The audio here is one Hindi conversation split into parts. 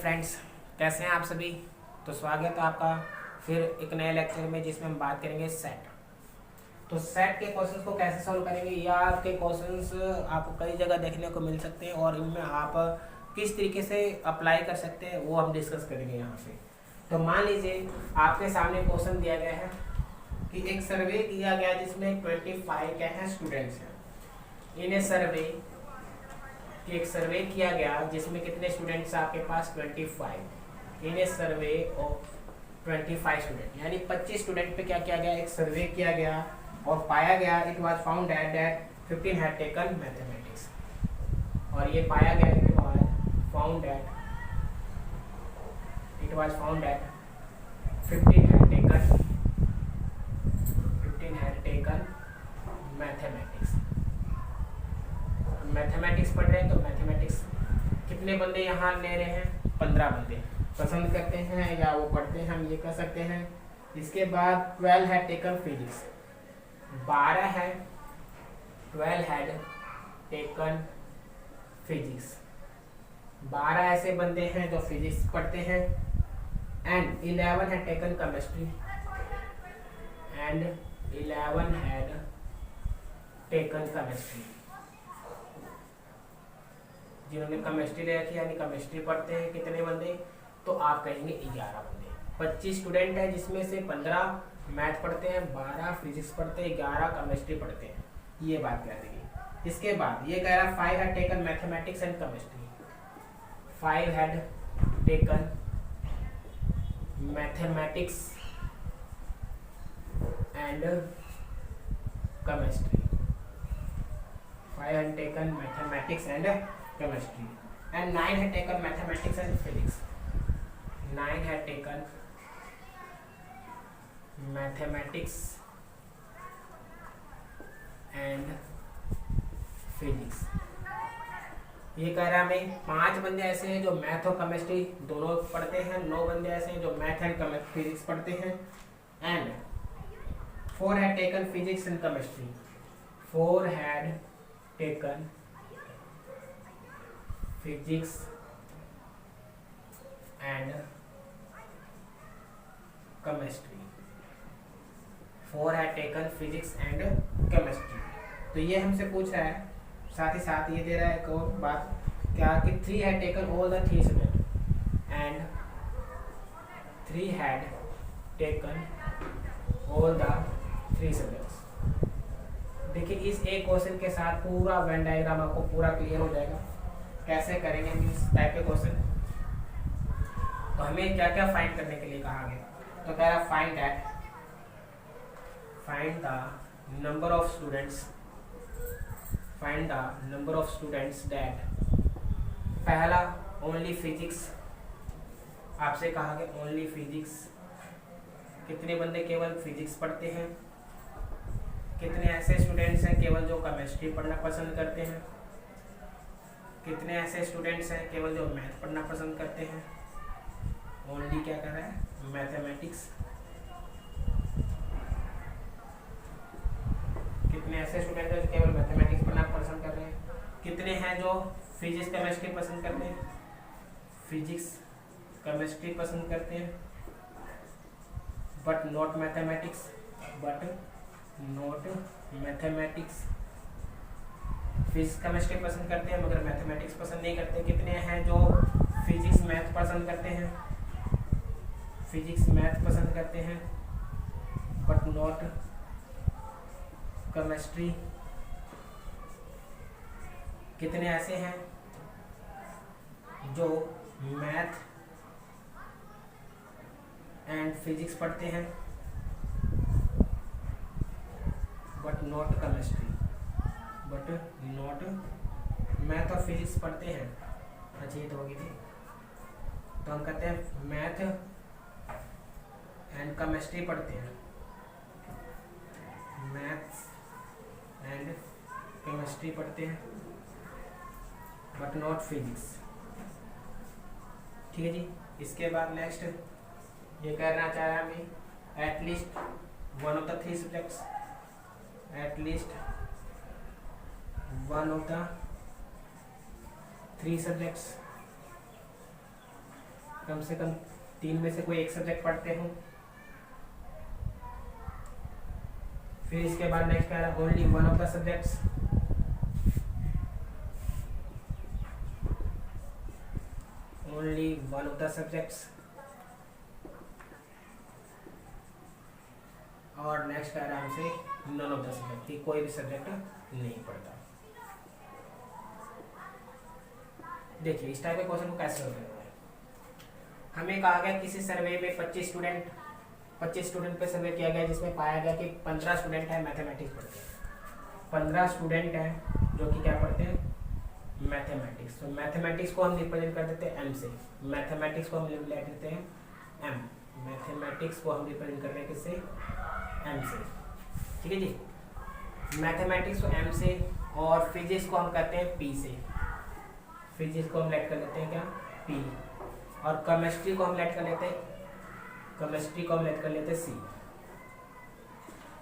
फ्रेंड्स, कैसे हैं आप सभी। तो स्वागत है आपका फिर एक नए लेक्चर में जिसमें हम बात करेंगे सेट। तो सेट के क्वेश्चंस को कैसे सॉल्व करेंगे, या आपके क्वेश्चंस आपको कई जगह देखने को मिल सकते हैं और इनमें आप किस तरीके से अप्लाई कर सकते हैं वो हम डिस्कस करेंगे यहाँ पे। तो मान लीजिए आपके सामने क्वेश्चन दिया गया है कि एक सर्वे किया गया जिसमें 25 क्या है स्टूडेंट्स हैं। इन सर्वे कि एक सर्वे किया गया जिसमें कितने स्टूडेंट्स आपके पास 25 इन ए सर्वे ऑफ 25 स्टूडेंट, यानी 25 स्टूडेंट पे क्या किया गया, एक सर्वे किया गया और पाया गया it was found that 15 had taken mathematics. और ये पाया गया it was found that 15 had taken mathematics. Mathematics पढ़ रहे हैं तो मैथमेटिक्स कितने बंदे यहाँ ले रहे हैं, 15 बंदे पसंद करते हैं या वो पढ़ते हैं, हम ये कह सकते हैं। इसके बाद 12 हैड टेकन फिजिक्स, 12 है 12 हैड टेकन फिजिक्स, 12 ऐसे बंदे हैं जो फिजिक्स पढ़ते हैं। And 11 had taken chemistry, and 11 had taken chemistry. जिन्होंने केमिस्ट्री ले रखी यानी केमिस्ट्री पढ़ते हैं कितने बंदे, तो आप कहेंगे 11 बंदे। 25 स्टूडेंट है जिसमें से 15 मैथ पढ़ते हैं, 12 फिजिक्स पढ़ते हैं, 11 केमिस्ट्री पढ़ते हैं, ये बात कह देगी। इसके बाद ये कह रहा है 5 had taken mathematics and chemistry, 5 had taken mathematics and chemistry, 5 had taken mathematics and chemistry, and 9 had taken mathematics and physics, 9 had taken mathematics and physics। ये कह रहा है हमें 5 बंदे ऐसे हैं जो मैथ और केमिस्ट्री दोनों पढ़ते हैं, 9 बंदे ऐसे हैं जो मैथ एंड फिजिक्स पढ़ते हैं, and 4 had taken physics and chemistry, 4 had taken physics and chemistry, 4 had taken physics and chemistry। तो ये हमसे पूछ रहा है, साथ ही साथ ये दे रहा है एक और बात क्या कि 3 had taken all the 3 subjects and 3 had taken all the 3 subjects। देखिए इस एक क्वेश्चन के साथ पूरा वेन डायग्राम आपको पूरा क्लियर हो जाएगा। कैसे करेंगे हम इस टाइप के क्वेश्चन। तो हमें क्या क्या फाइंड करने के लिए कहा गया, तो कह रहा find the number of students that, पहला ओनली फिजिक्स, आपसे कहा गया ओनली फिजिक्स, कितने बंदे केवल फिजिक्स पढ़ते हैं, कितने ऐसे स्टूडेंट्स हैं केवल जो केमिस्ट्री पढ़ना पसंद करते हैं, कितने ऐसे स्टूडेंट्स हैं केवल जो मैथ पढ़ना पसंद करते हैं। ओनली क्या कर रहा है, मैथमेटिक्स। कितने ऐसे स्टूडेंट हैं जो केवल मैथमेटिक्स पढ़ना पसंद कर रहे हैं, कितने हैं जो फिजिक्स केमिस्ट्री पसंद करते हैं, फिजिक्स केमिस्ट्री पसंद करते हैं, but not mathematics, physics chemistry पसंद करते हैं मगर मैथमेटिक्स पसंद नहीं करते। कितने हैं जो फिजिक्स मैथ पसंद करते हैं, फिजिक्स मैथ पसंद करते हैं बट नॉट केमिस्ट्री। कितने ऐसे हैं जो मैथ एंड फिजिक्स पढ़ते हैं बट नॉट केमिस्ट्री, मैथ और फिजिक्स पढ़ते हैं। अच्छा ये तो होगी थी, तो हम कहते हैं मैथ एंड केमिस्ट्री पढ़ते हैं, मैथ्स एंड केमिस्ट्री पढ़ते हैं बट नॉट फिजिक्स। ठीक है जी। इसके बाद नेक्स्ट ये कहना चाह रहा है हमें at least one of the 3 subjects, at least one of the 3 subjects कम से कम 3 में से कोई एक सब्जेक्ट पढ़ते हो। फिर इसके बाद नेक्स्ट कह रहा है only one of the subjects, only one of the subjects. और नेक्स्ट कह रहा है हमसे नन ऑफ द सब्जेक्ट, कि कोई भी सब्जेक्ट नहीं पढ़ता। देखिए इस टाइप के क्वेश्चन को कैसे सोल्व करना है। हमें कहा गया किसी सर्वे में 25 स्टूडेंट पे सर्वे किया गया, जिसमें पाया गया कि 15 स्टूडेंट है मैथमेटिक्स पढ़ते हैं। 15 स्टूडेंट हैं जो कि क्या पढ़ते हैं, मैथमेटिक्स। तो मैथमेटिक्स को हम रिप्रेजेंट कर देते हैं एम से, मैथमेटिक्स को हम ले देते हैं एम, मैथमेटिक्स को हम रिप्रेजेंट कर रहे हैं किससे, एम से। ठीक है जी, मैथमेटिक्स को एम से, और फिजिक्स को हम करते हैं पी से। फिजिक्स को हम लेट कर लेते हैं क्या, पी, और केमिस्ट्री को हम लेट कर लेते हैं, केमिस्ट्री को हम लेट कर लेते हैं सी,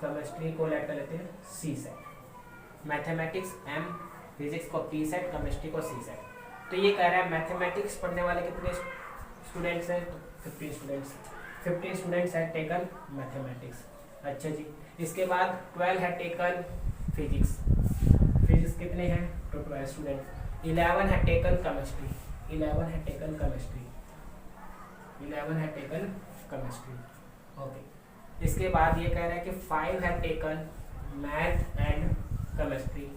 केमिस्ट्री को लेट कर लेते हैं सी सेट। मैथमेटिक्स एम, फिजिक्स को पी सेट, केमिस्ट्री को सी सेट। तो ये कह रहा है मैथमेटिक्स पढ़ने वाले कितने स्टूडेंट्स हैं, तो 15 students. 15 students have taken mathematics. अच्छा जी, इसके बाद 12 है टेकन फिजिक्स। फिजिक्स कितने हैं, तो 12 स्टूडेंट। 11 है टेकन केमिस्ट्री, 11 है टेकन केमिस्ट्री, 11 है टेकन केमिस्ट्री। ओके, इसके बाद ये कह रहा है कि 5 है taken math and chemistry.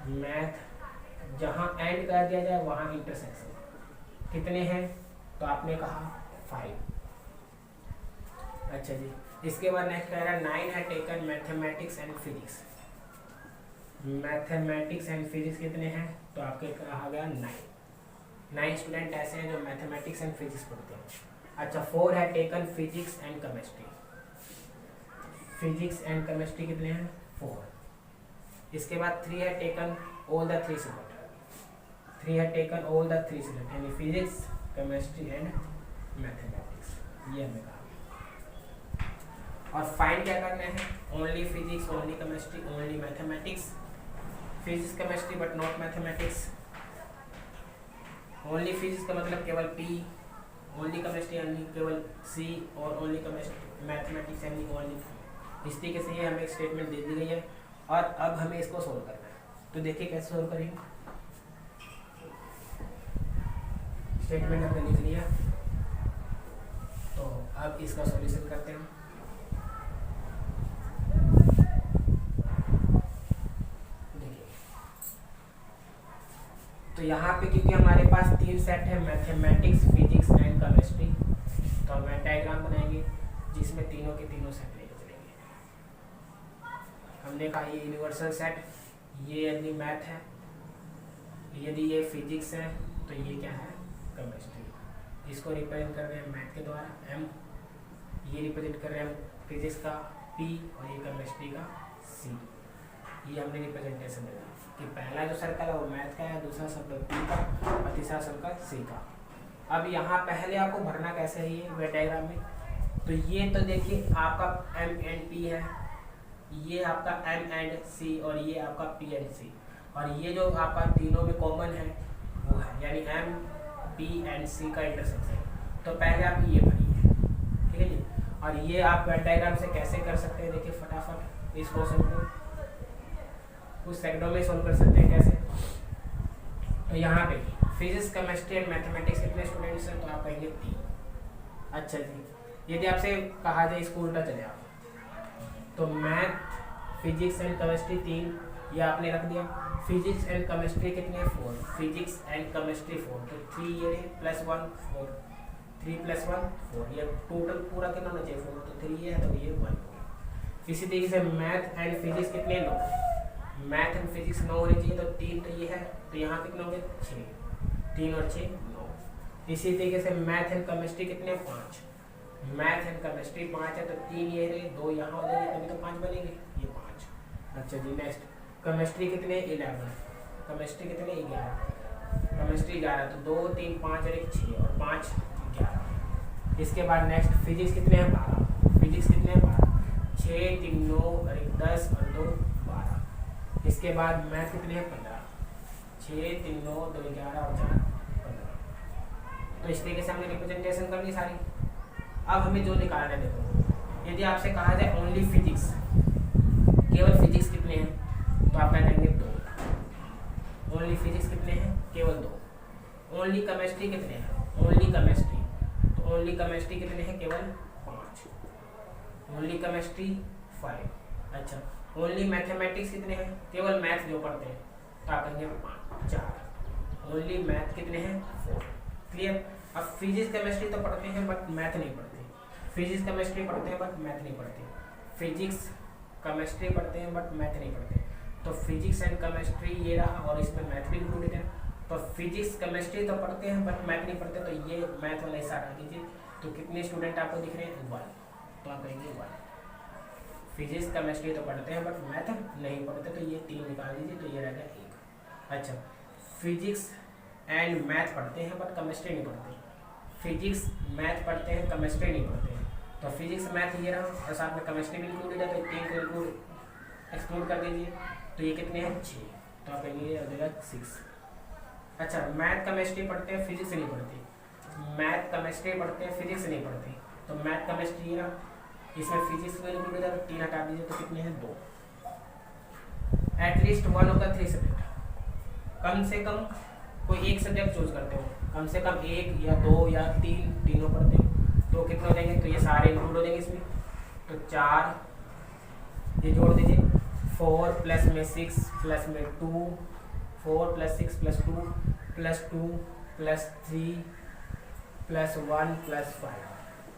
Math जहाँ एंड कर दिया जाए वहाँ इंटरसेक्शन। कितने हैं, तो आपने कहा 5। अच्छा जी, इसके बाद नेक्स्ट कह रहा है 9 है taken mathematics and physics. Mathematics and physics कितने हैं, तो आपके कहा गया 9 स्टूडेंट ऐसे हैं जो मैथमेटिक्स एंड फिजिक्स पढ़ते हैं। अच्छा, 4 है taken physics and chemistry. Physics and chemistry कितने हैं, 4। इसके बाद 3 है टेकन ऑल द 3 सब्जेक्ट। 3 है टेकन ऑल द 3 सब्जेक्ट, यानी फिजिक्स, केमिस्ट्री एंड मैथमेटिक्स। ये हमें कहा। और फाइंड क्या करना है, only physics, only chemistry, only mathematics, physics chemistry but not mathematics. Only physics का मतलब केवल पी, ओनली केमिस्ट्री यानी केवल सी, और ओनली केमिस्ट्री मैथमेटिक्स यानी ओनली। इस तरीके से ये हमें एक स्टेटमेंट दे दी गई है, और अब हमें इसको सोल्व करना है। तो देखिए कैसे सोल्व करेंगे। स्टेटमेंट हमने लिख लिया, तो अब इसका सॉल्यूशन करते हैं। तो यहाँ पे क्योंकि हमारे पास 3 सेट है, मैथमेटिक्स, फिजिक्स एंड केमिस्ट्री, तो हम डायग्राम बनाएंगे जिसमें तीनों के तीनों सेट लेके चलेंगे। हमने कहा ये यूनिवर्सल सेट, ये यदि मैथ है, यदि ये फिजिक्स है, तो ये क्या है, केमिस्ट्री। इसको रिप्रेजेंट कर रहे हैं मैथ के द्वारा एम, ये रिप्रेजेंट कर रहे हैं फिजिक्स का पी, और ये केमिस्ट्री का सी। ये हमने रिप्रेजेंटेशन दिया कि पहला जो सर्कल है वो मैथ का है, दूसरा सर्कल पी का, और तीसरा सर्कल सी का। अब यहाँ पहले आपको भरना कैसे है ये वे डायग्राम में, तो ये तो देखिए आपका एम एंड पी है, ये आपका एम एंड सी, और ये आपका पी एंड सी, और ये जो आपका तीनों में कॉमन है वो है, यानी एम पी एंड सी का इंटरसेक्शन। तो पहले आप ये भरिए, ठीक है जी। और ये आप वेन डायग्राम से कैसे कर सकते हैं, देखिए फटाफट इस क्वेश्चन को कुछ सेकंडों में सोल्व कर सकते हैं। कैसे, तो यहाँ पे फिजिक्स, केमिस्ट्री एंड मैथमेटिक्स कितने स्टूडेंट्स हैं, तो आप कहेंगे 3। अच्छा जी, यदि आपसे कहा जाए इसको उल्टा चले आप, तो मैथ, फिजिक्स एंड केमिस्ट्री 3, ये आपने रख दिया। फिजिक्स एंड केमिस्ट्री कितने, 4, फिजिक्स एंड केमिस्ट्री 4, तो 3 ये +1 4, 3 + 1 4, ये टोटल पूरा कितना होना चाहिए 4, तो 3 ये है, तो ये 1। इसी तरीके से मैथ एंड फिजिक्स कितने 9, मैथ एंड फिजिक्स 9 होने चाहिए, तो 3 तो ये है, तो यहाँ कितने होंगे 6, 3 और 6 9। इसी तरीके से मैथ एंड केमिस्ट्री कितने 5, मैथ एंड केमिस्ट्री 5 है, तो 3 ये रहे, 2 यहाँ हो जाएंगे, तभी तो 5 बनेंगे, ये 5। अच्छा जी, नेक्स्ट केमिस्ट्री कितने 11, केमिस्ट्री कितने 11, केमिस्ट्री 11, तो 2 3 5 और 1 6, और 5 11। इसके बाद नेक्स्ट फिजिक्स कितने हैं 12, फिजिक्स कितने हैं 12, 6 3 9 और 1 10 और 2 12। इसके बाद मैथ कितने हैं 15, 6 3 9 2 11 और 4 15। तो इस तरीके से हमने रिप्रेजेंटेशन कर ली सारी। अब हमें जो निकालना है, देखो यदि आपसे कहा जाए ओनली फिजिक्स, केवल फिजिक्स कितने हैं, तो आप क्या कहेंगे 2। ओनली फिजिक्स कितने हैं, केवल 2। ओनली केमिस्ट्री कितने हैं, ओनली केमिस्ट्री, तो ओनली केमिस्ट्री कितने हैं, केवल 5। Only chemistry 5। अच्छा, ओनली मैथमेटिक्स कितने हैं, केवल मैथ जो पढ़ते हैं, तो आप कहेंगे 4। ओनली मैथ कितने हैं, 4। क्लियर। अब फिजिक्स केमिस्ट्री तो पढ़ते हैं बट मैथ नहीं पढ़ते, फिजिक्स केमिस्ट्री पढ़ते हैं बट मैथ नहीं पढ़ते, फिजिक्स केमिस्ट्री पढ़ते हैं बट मैथ नहीं पढ़ते, तो फिजिक्स एंड केमिस्ट्री ये रहा, और इसमें मैथ भी इंक्लूडेड है। तो फिजिक्स केमिस्ट्री तो पढ़ते हैं बट मैथ नहीं पढ़ते, तो ये मैथ वाला हिस्सा हटा दीजिए। तो कितने स्टूडेंट आपको दिख रहे हैं, 1, तो आप कहेंगे 1। फिजिक्स केमिस्ट्री तो पढ़ते हैं बट मैथ नहीं पढ़ते, तो ये 3 निकाल दीजिए, तो ये रहेगा 1। अच्छा, फिजिक्स एंड मैथ पढ़ते हैं बट केमिस्ट्री नहीं पढ़ते, फिजिक्स मैथ पढ़ते हैं केमिस्ट्री नहीं पढ़ते हैं, तो फिजिक्स मैथ ये रहा, और साथ में केमिस्ट्री भी इंक्लूडेड है, तो 3 को इंक्लूड एक्सक्लूड कर दीजिए, तो ये कितने हैं, 6, तो आप कहेंगे ये हो जाएगा 6। अच्छा, मैथ केमिस्ट्री पढ़ते हैं, फिजिक्स नहीं पढ़ती, मैथ केमिस्ट्री पढ़ते हैं, फिजिक्स नहीं पढ़ती, तो मैथ केमिस्ट्री ये रहा, इसमें फिजिक्स में इंक्लूडेड है, तो 3 हटा दीजिए, तो कितने हैं, 2। एटलीस्ट 1 ऑफ द 3 सब्जेक्ट, कम से कम कोई एक सब्जेक्ट चूज करते हो, कम से कम 1 या 2 या 3, तीनों पढ़ते हो, तो कितने हो जाएंगे, तो ये सारे इंक्लूड हो जाएंगे इसमें, तो 4 ये जोड़ दीजिए, 4 प्लस में 6 प्लस में 2, 4 plus 6 plus 2 plus 2 plus 3 plus 1 plus 5,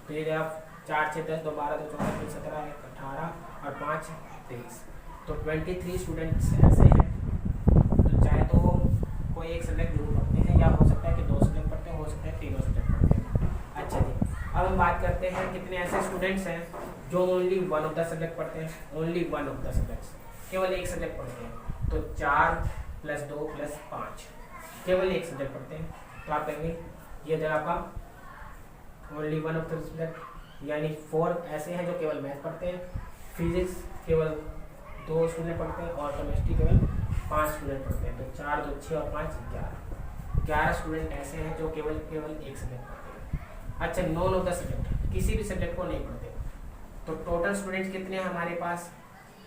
तो ये आप 4 6 10 2 12 2 14 2 17 1 18 और 5 23, तो 23 स्टूडेंट्स ऐसे हैं, तो चाहे तो कोई एक सब्जेक्ट जरूर पढ़ते हैं, या हो सकता है कि 2 सब्जेक्ट पढ़ते हैं, हो सकता है 3 सब्जेक्ट पढ़ते हैं। अच्छा जी, अब हम बात करते हैं कितने ऐसे स्टूडेंट्स हैं जो ओनली 1 ऑफ द सब्जेक्ट पढ़ते हैं, ओनली 1 ऑफ द सब्जेक्ट्स, केवल एक सब्जेक्ट पढ़ते हैं, तो 4 प्लस 2 प्लस 5, केवल एक सब्जेक्ट पढ़ते हैं, तो आप कहेंगे ये जगह आपका ओनली 1 ऑफ द सब्जेक्ट, यानी 4 ऐसे हैं जो केवल मैथ पढ़ते हैं, फिजिक्स केवल 2 स्टूडेंट पढ़ते हैं, और केमिस्ट्री केवल 5 स्टूडेंट पढ़ते हैं, तो 4 2 6 और 5 11 स्टूडेंट ऐसे हैं जो केवल एक सब्जेक्ट पढ़ते हैं। अच्छा, नॉन ऑफ द सब्जेक्ट, किसी भी सब्जेक्ट को नहीं पढ़ते, तो टोटल स्टूडेंट्स कितने हैं हमारे पास,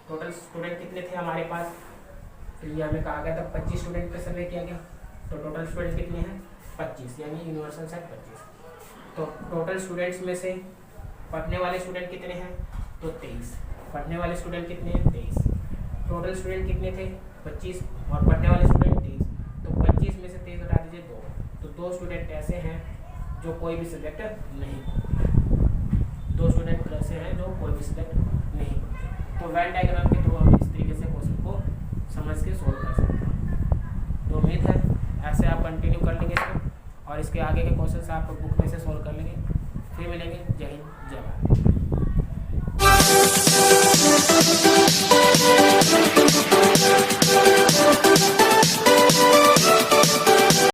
टोटल स्टूडेंट कितने थे हमारे पास, तो ये हमें कहा गया था 25 स्टूडेंट पे सर्वे किया गया, तो टोटल स्टूडेंट कितने हैं, 25, यानी यूनिवर्सल सेट 25। तो टोटल स्टूडेंट्स में से पढ़ने वाले स्टूडेंट कितने हैं, तो 23, पढ़ने वाले स्टूडेंट कितने हैं, 23, टोटल स्टूडेंट कितने थे, 25, और पढ़ने वाले स्टूडेंट 23, तो 25 में से 23 हटा दीजिए 2, तो 2 स्टूडेंट ऐसे हैं जो कोई भी सब्जेक्ट नहीं पढ़ते, 2 स्टूडेंट ऐसे हैं जो कोई भी सब्जेक्ट नहीं पढ़ते। तो वेन डायग्राम के थ्रू हम इस तरीके से क्वेश्चन को समझ के सोल्व कर सकते हैं। तो उम्मीद है ऐसे आप कंटिन्यू कर लेंगे इसको, और इसके आगे के क्वेश्चन आप बुक में से सोल्व कर लेंगे। फिर मिलेंगे, जय हिंद।